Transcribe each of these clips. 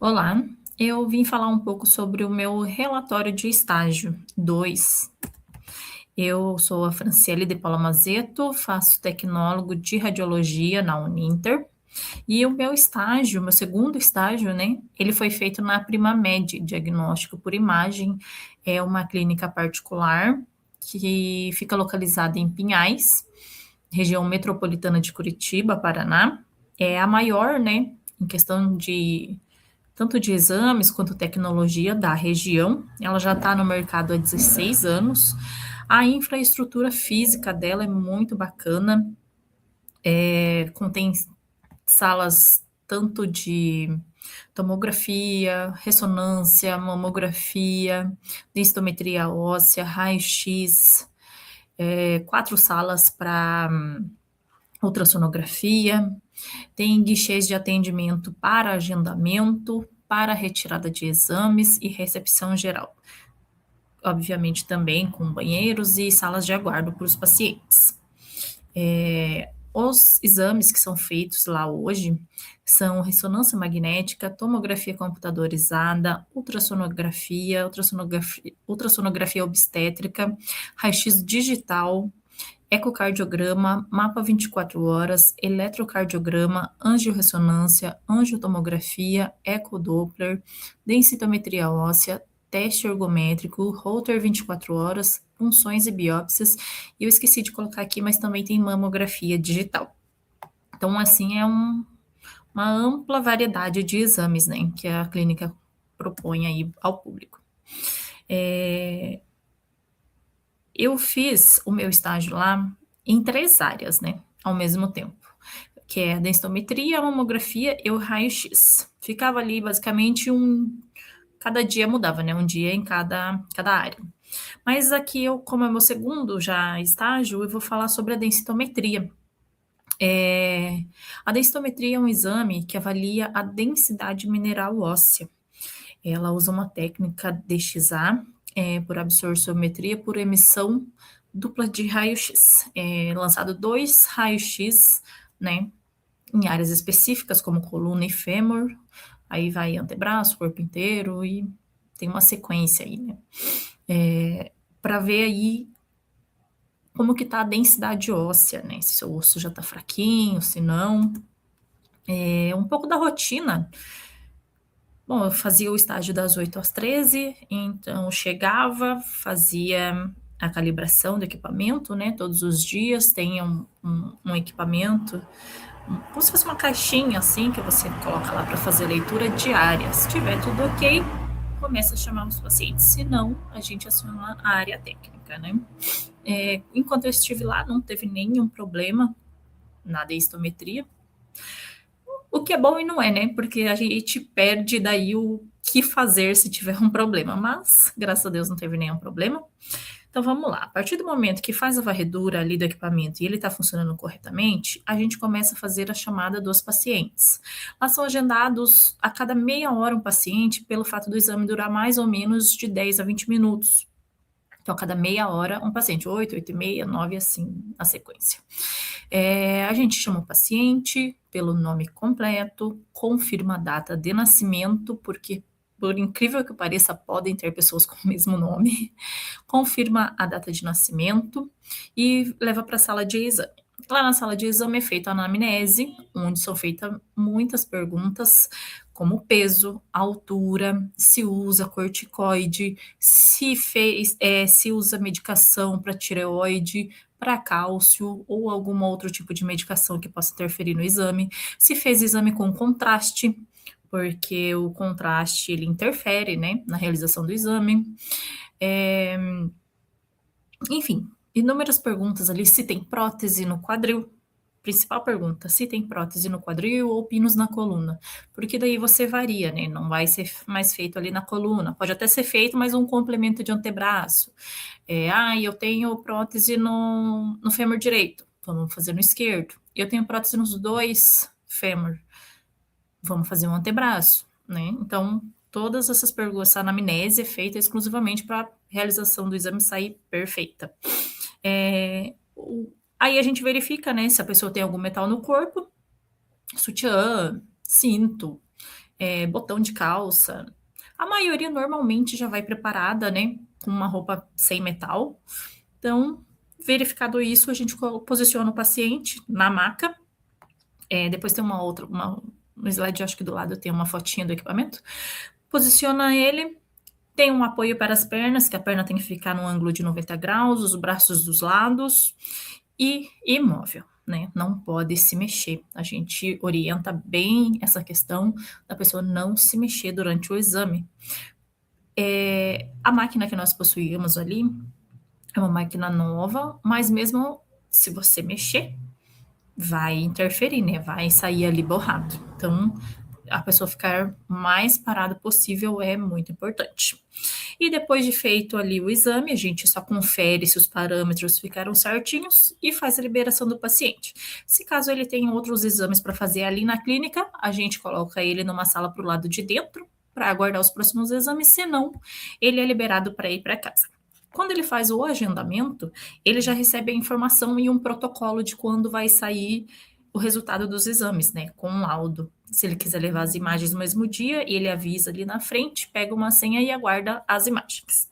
Olá, eu vim falar um pouco sobre o meu relatório de estágio 2. Eu sou a Franciele de Paula Mazeto, faço tecnólogo de radiologia na Uninter. E o meu estágio, meu segundo estágio, né, ele foi feito na Primamed, diagnóstico por imagem. É uma clínica particular que fica localizada em Pinhais, região metropolitana de Curitiba, Paraná. É a maior, né, em questão de tanto de exames quanto tecnologia da região. Ela já está no mercado há 16 anos. A infraestrutura física dela é muito bacana, contém salas tanto de tomografia, ressonância, mamografia, densitometria óssea, raio-x, 4 salas para ultrassonografia, tem guichês de atendimento para agendamento, para retirada de exames e recepção geral. Obviamente também com banheiros e salas de aguardo para os pacientes. Os exames que são feitos lá hoje são ressonância magnética, tomografia computadorizada, ultrassonografia obstétrica, raio-x digital, ecocardiograma, mapa 24 horas, eletrocardiograma, angiorressonância, angiotomografia, ecodoppler, densitometria óssea, teste ergométrico, Holter 24 horas, punções e biópsias. E eu esqueci de colocar aqui, mas também tem mamografia digital. Então, assim, uma ampla variedade de exames, né, que a clínica propõe aí ao público. Eu fiz o meu estágio lá em 3 áreas, né, ao mesmo tempo, que é a densitometria, a mamografia e o raio-x. Ficava ali basicamente cada dia mudava, né, um dia em cada área. Mas aqui eu, como é meu segundo já estágio, eu vou falar sobre a densitometria. A densitometria é um exame que avalia a densidade mineral óssea. Ela usa uma técnica DXA, por absorciometria por emissão dupla de raio-x. É lançado 2 raio-x, né, em áreas específicas, como coluna e fêmur, aí vai antebraço, corpo inteiro, e tem uma sequência aí, né? Para ver aí como que tá a densidade óssea, né? Se seu osso já tá fraquinho, se não. É um pouco da rotina. Bom, eu fazia o estágio das 8 às 13, então eu chegava, fazia a calibração do equipamento, né? Todos os dias tem um equipamento, como se fosse uma caixinha assim, que você coloca lá para fazer leitura diária. Se tiver tudo ok, começa a chamar os pacientes, se não, a gente aciona a área técnica, né? Enquanto eu estive lá, não teve nenhum problema na densitometria. O que é bom e não é, né? Porque a gente perde daí o que fazer se tiver um problema. Mas, graças a Deus, não teve nenhum problema. Então vamos lá. A partir do momento que faz a varredura ali do equipamento e ele está funcionando corretamente, a gente começa a fazer a chamada dos pacientes. Lá são agendados a cada meia hora um paciente, pelo fato do exame durar mais ou menos de 10 a 20 minutos. Então, a cada meia hora, um paciente, 8, 8 e meia, 9, assim, na sequência. A gente chama o paciente pelo nome completo, confirma a data de nascimento, porque, por incrível que pareça, podem ter pessoas com o mesmo nome, confirma a data de nascimento e leva para a sala de exame. Lá na sala de exame é feita a anamnese, onde são feitas muitas perguntas, como peso, altura, se usa corticoide, se usa medicação para tireoide, para cálcio ou algum outro tipo de medicação que possa interferir no exame, se fez exame com contraste, porque o contraste ele interfere, né, na realização do exame. É, enfim, inúmeras perguntas ali, se tem prótese no quadril. Principal pergunta, se tem prótese no quadril ou pinos na coluna. Porque daí você varia, né? Não vai ser mais feito ali na coluna. Pode até ser feito, mas um complemento de antebraço. Eu tenho prótese no fêmur direito. Vamos fazer no esquerdo. Eu tenho prótese nos 2 fêmur. Vamos fazer um antebraço, né? Então, todas essas perguntas, essa anamnese é feita exclusivamente para a realização do exame sair perfeita. Aí a gente verifica, né, se a pessoa tem algum metal no corpo, sutiã, cinto, botão de calça. A maioria normalmente já vai preparada, né, com uma roupa sem metal. Então, verificado isso, a gente posiciona o paciente na maca. Depois tem no slide, acho que do lado tem uma fotinha do equipamento. Posiciona ele, tem um apoio para as pernas, que a perna tem que ficar no ângulo de 90 graus, os braços dos lados e imóvel, né? Não pode se mexer. A gente orienta bem essa questão da pessoa não se mexer durante o exame. A máquina que nós possuímos ali é uma máquina nova, mas mesmo se você mexer, vai interferir, né? Vai sair ali borrado. Então, a pessoa ficar mais parada possível é muito importante. E depois de feito ali o exame, a gente só confere se os parâmetros ficaram certinhos e faz a liberação do paciente. Se caso ele tenha outros exames para fazer ali na clínica, a gente coloca ele numa sala para o lado de dentro para aguardar os próximos exames, senão ele é liberado para ir para casa. Quando ele faz o agendamento, ele já recebe a informação e um protocolo de quando vai sair o resultado dos exames, né? Com um laudo. Se ele quiser levar as imagens no mesmo dia, ele avisa ali na frente, pega uma senha e aguarda as imagens.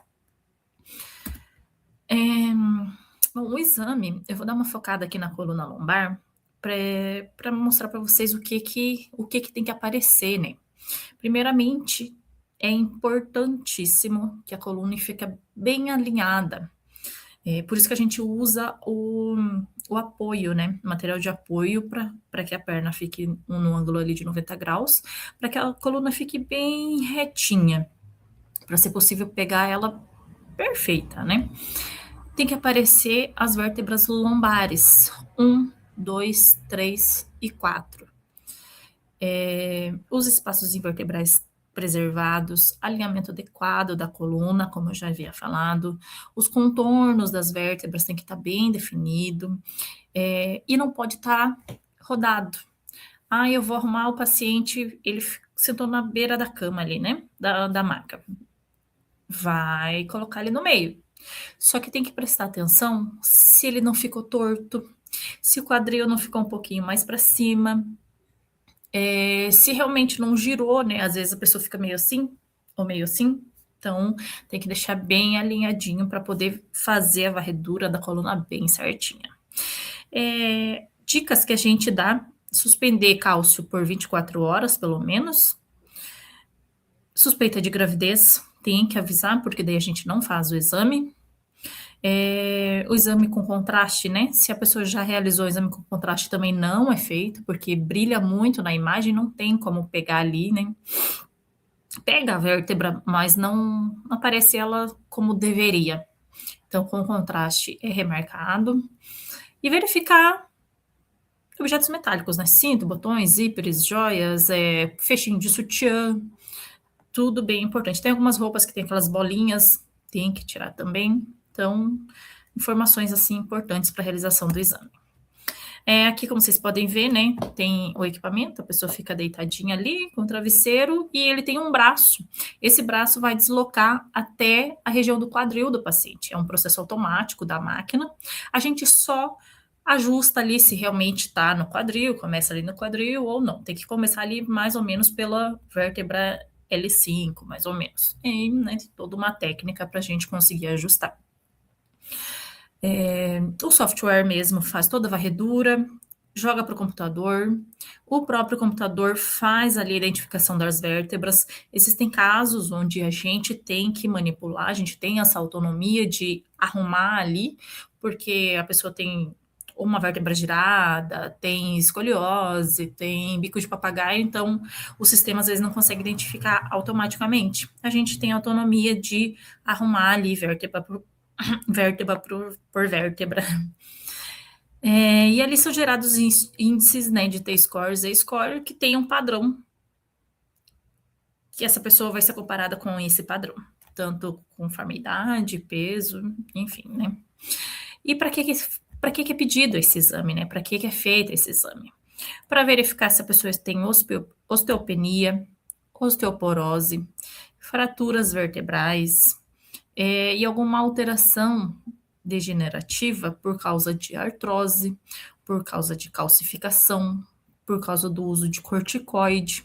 Bom, o exame, eu vou dar uma focada aqui na coluna lombar para mostrar para vocês o que tem que aparecer, né? Primeiramente, é importantíssimo que a coluna fique bem alinhada. Por isso que a gente usa o apoio, né? Material de apoio para que a perna fique no ângulo ali de 90 graus, para que a coluna fique bem retinha, para ser possível pegar ela perfeita, né? Tem que aparecer as vértebras lombares, 1, 2, 3 e 4. Os espaços vertebrais preservados, alinhamento adequado da coluna, como eu já havia falado, os contornos das vértebras tem que estar bem definido, e não pode estar rodado. Eu vou arrumar o paciente, ele sentou na beira da cama ali, né, da maca. Vai colocar ele no meio. Só que tem que prestar atenção se ele não ficou torto, se o quadril não ficou um pouquinho mais para cima, se realmente não girou, né? Às vezes a pessoa fica meio assim ou meio assim. Então, tem que deixar bem alinhadinho para poder fazer a varredura da coluna bem certinha. Dicas que a gente dá: suspender cálcio por 24 horas, pelo menos. Suspeita de gravidez, tem que avisar, porque daí a gente não faz o exame. O exame com contraste, né? Se a pessoa já realizou o exame com contraste, também não é feito, porque brilha muito na imagem, não tem como pegar ali, né? Pega a vértebra, mas não aparece ela como deveria. Então, com contraste é remarcado. E verificar objetos metálicos, né? Cinto, botões, zíperes, joias, fechinho de sutiã, tudo bem importante. Tem algumas roupas que tem aquelas bolinhas, tem que tirar também. Então, informações assim importantes para a realização do exame. Aqui, como vocês podem ver, né, tem o equipamento, a pessoa fica deitadinha ali com o travesseiro e ele tem um braço. Esse braço vai deslocar até a região do quadril do paciente. É um processo automático da máquina. A gente só ajusta ali se realmente está no quadril, começa ali no quadril ou não. Tem que começar ali mais ou menos pela vértebra L5, mais ou menos. E, né, toda uma técnica para a gente conseguir ajustar. O software mesmo faz toda a varredura, joga para o computador, o próprio computador faz ali a identificação das vértebras. Existem casos onde a gente tem que manipular, a gente tem essa autonomia de arrumar ali, porque a pessoa tem uma vértebra girada, tem escoliose, tem bico de papagaio, então o sistema às vezes não consegue identificar automaticamente. A gente tem autonomia de arrumar ali vértebra por vértebra. E ali são gerados índices, né, de T-score, Z-score, que tem um padrão, que essa pessoa vai ser comparada com esse padrão, tanto conformidade, peso, enfim, né. E para que é pedido esse exame, né? Para que é feito esse exame? Para verificar se a pessoa tem osteopenia, osteoporose, fraturas vertebrais, e alguma alteração degenerativa por causa de artrose, por causa de calcificação, por causa do uso de corticoide.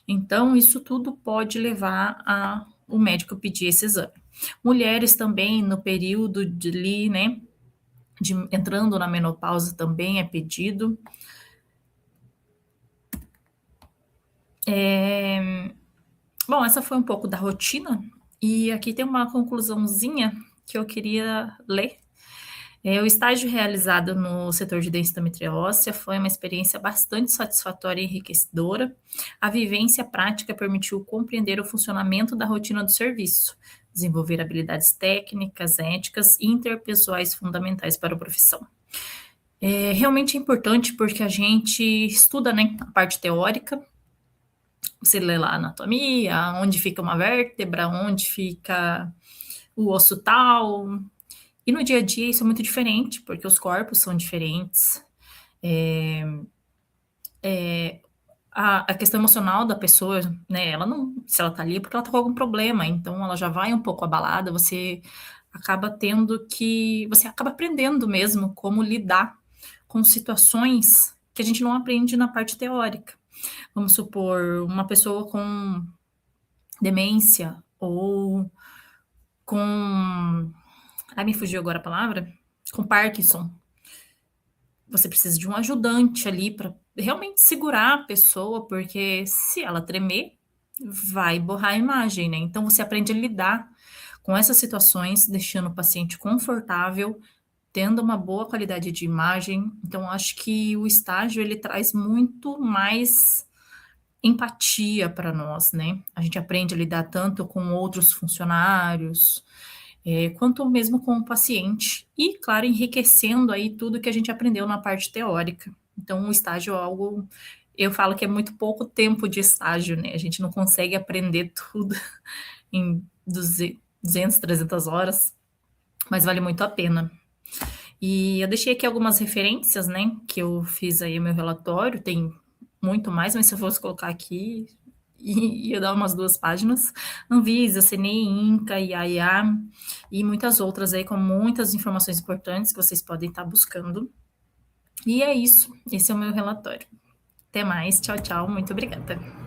Então, isso tudo pode levar a o médico pedir esse exame. Mulheres também no período de ali, né, entrando na menopausa também é pedido. Bom, essa foi um pouco da rotina, e aqui tem uma conclusãozinha que eu queria ler. O estágio realizado no setor de densitometria óssea foi uma experiência bastante satisfatória e enriquecedora. A vivência prática permitiu compreender o funcionamento da rotina do serviço, desenvolver habilidades técnicas, éticas e interpessoais fundamentais para a profissão. Realmente é importante porque a gente estuda, né, a parte teórica, você lê lá a anatomia, onde fica uma vértebra, onde fica o osso tal. E no dia a dia isso é muito diferente, porque os corpos são diferentes. A questão emocional da pessoa, né? Ela não, se ela tá ali, é porque ela tá com algum problema, então ela já vai um pouco abalada. Você acaba aprendendo mesmo como lidar com situações que a gente não aprende na parte teórica. Vamos supor, uma pessoa com demência ou com. Ai, me fugiu agora a palavra. Com Parkinson. Você precisa de um ajudante ali para realmente segurar a pessoa, porque se ela tremer, vai borrar a imagem, né? Então você aprende a lidar com essas situações, deixando o paciente confortável, tendo uma boa qualidade de imagem. Então acho que o estágio ele traz muito mais empatia para nós, né? A gente aprende a lidar tanto com outros funcionários, quanto mesmo com o paciente. E, claro, enriquecendo aí tudo que a gente aprendeu na parte teórica. Então, o estágio é algo, eu falo que é muito pouco tempo de estágio, né? A gente não consegue aprender tudo em 200, 300 horas, mas vale muito a pena. E eu deixei aqui algumas referências, né, que eu fiz aí o meu relatório, tem muito mais, mas se eu fosse colocar aqui, ia dar umas 2 páginas. Anvisa, CNI, INCA, IAIA e muitas outras aí com muitas informações importantes que vocês podem estar buscando. E é isso, esse é o meu relatório. Até mais, tchau, tchau, muito obrigada.